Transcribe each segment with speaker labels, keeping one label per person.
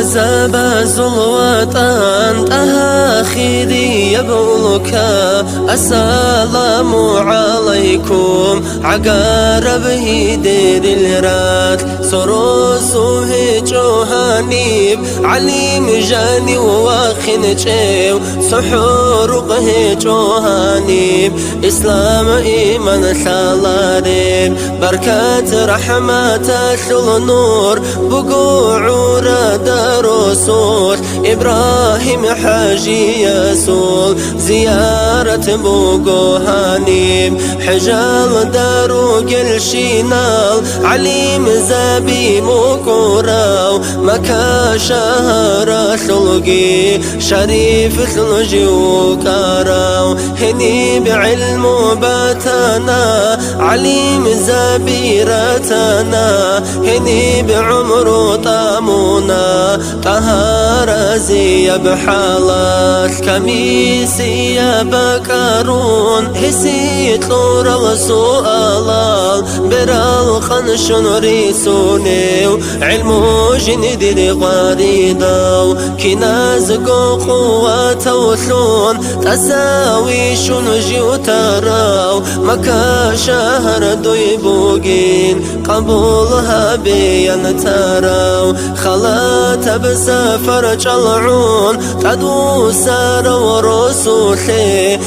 Speaker 1: زباز الوطن تهاخيري يبولك السلام عليكم عقارب هيدير الرات سروسو هيجو هانيب عليم جاني وواخن جيو سحور هيجو هانيب إسلام إيمان ثالاريب بركات رحمات شل نور بقوع راد رسول إبراهيم حاجي يسول زيارة بوقو هانيم حجال دارو قل شينال عليم زابي مكوراو مكا شهر ثلقي شريف ثلجي وكاراو هني بعلم باتنا عليم زبيرتنا هني بعمر طامونا طهار زي بحالات كميسي يا بكرون هسي طور السؤال برال خنشن ريسوني علمو جندي غريدو كنازقو قوة وثلون تساوي شنجي وتراو مكا شهر دويبوغين قبولها بيان تراو خلات بسفر جلعون تدو سار ورسوله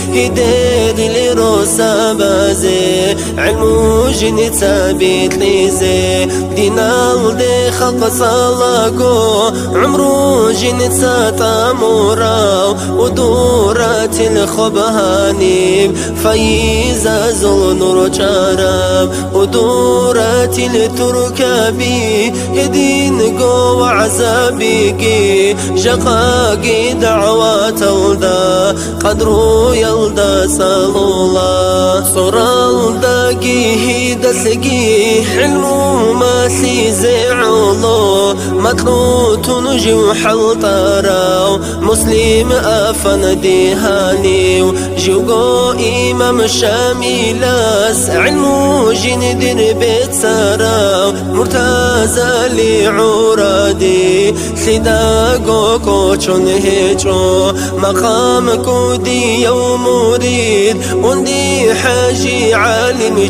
Speaker 1: هديد لروسا بازي علمو جني تابيت ليزي دينال دي خلق صلاقو عمرو جني تاتاموراو ودورات الخبهانيب فايزة زل نور جارب ودورات التركابي هدين قو عزابيكي جقاقي دعوات الدا قدرو يلدا صلولا صرال داقي هيدا سقي حلمو ما سيزي علو مطلوط نجي وحل طراو مسلم أفن ديهاني جوقو إمام شاميلاس علمو جندر بيت سراو مرتازا لعورادي سيداقو كوچون هيجو مقام كودي يوم مريد وندي حاجي عالمي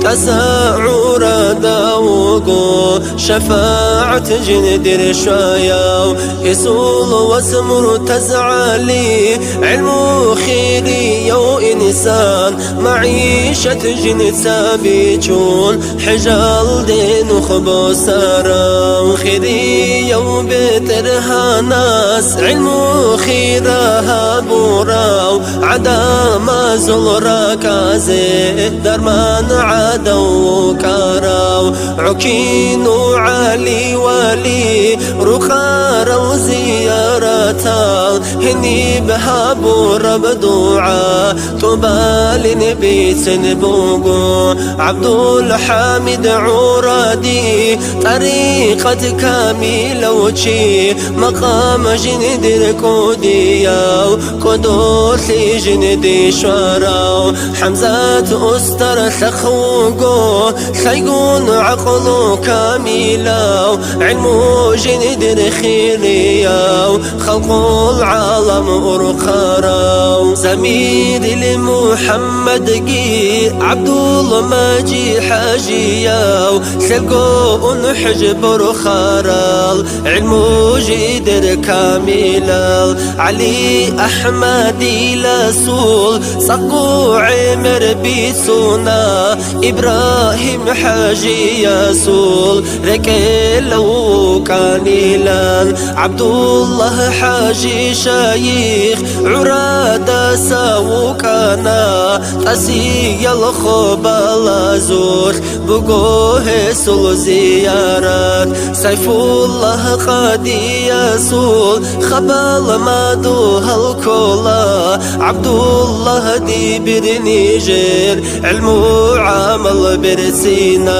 Speaker 1: تساعور داوقو شفاعة جندر شاياو يسول واسمر تزعلي علمو خيري يو إنسان معيشة جند سابيجون حجال دين خبو سارا خيري يو بيترها ناس علمو خيرها بوراو عدا ما زل راكازي درمان عدو كاراو عكينو علي والي رخار وزيارتا هني بهابو رب دعاء طبال نبي سنبوغو عبد الحامد عرادي طريقة كاملة وشي مقام جندر كودياو قدوس جندي شراو حمزة أستر ثخوغو خيقون عقلو كاملاو علمو جندر خيرياو خلقو العالم أرخاراو زمير لمحمد قي عبد الله ماجي حاجياو سلقو نحجب رخارال علمو جدر كاملال علي أحمدي لسول صقو عمر بيسونا إبراهيم حاجي يسول ركيلو كانيلان عبد الله حاجي شايخ عرادة ساوكانا تسي الخبال زور بقوه سل زيارات سيف الله قادي يسول خبال مادو هالكولا عبد الله دي برنيجر علمو عامل برسينا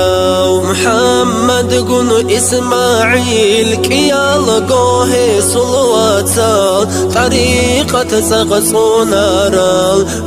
Speaker 1: محمد قن إسماعيل كيال قوه سلواتا طريقة سغسونا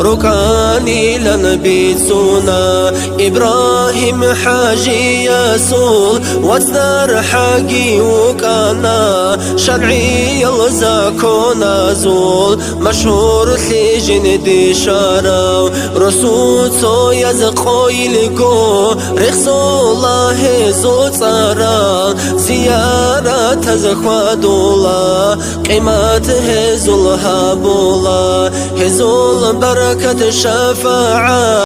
Speaker 1: ركاني لنبي سونا زونا إبراهيم حاجي يسول وزدر حقي وكانا شرعي يلزاكونا زول مشهور سجن دي شارو رسول سو يزقو يلقو رخصو الله زود صارا زيارة زخوادولا قيمات هزول هابولا هزول بركة شفاعة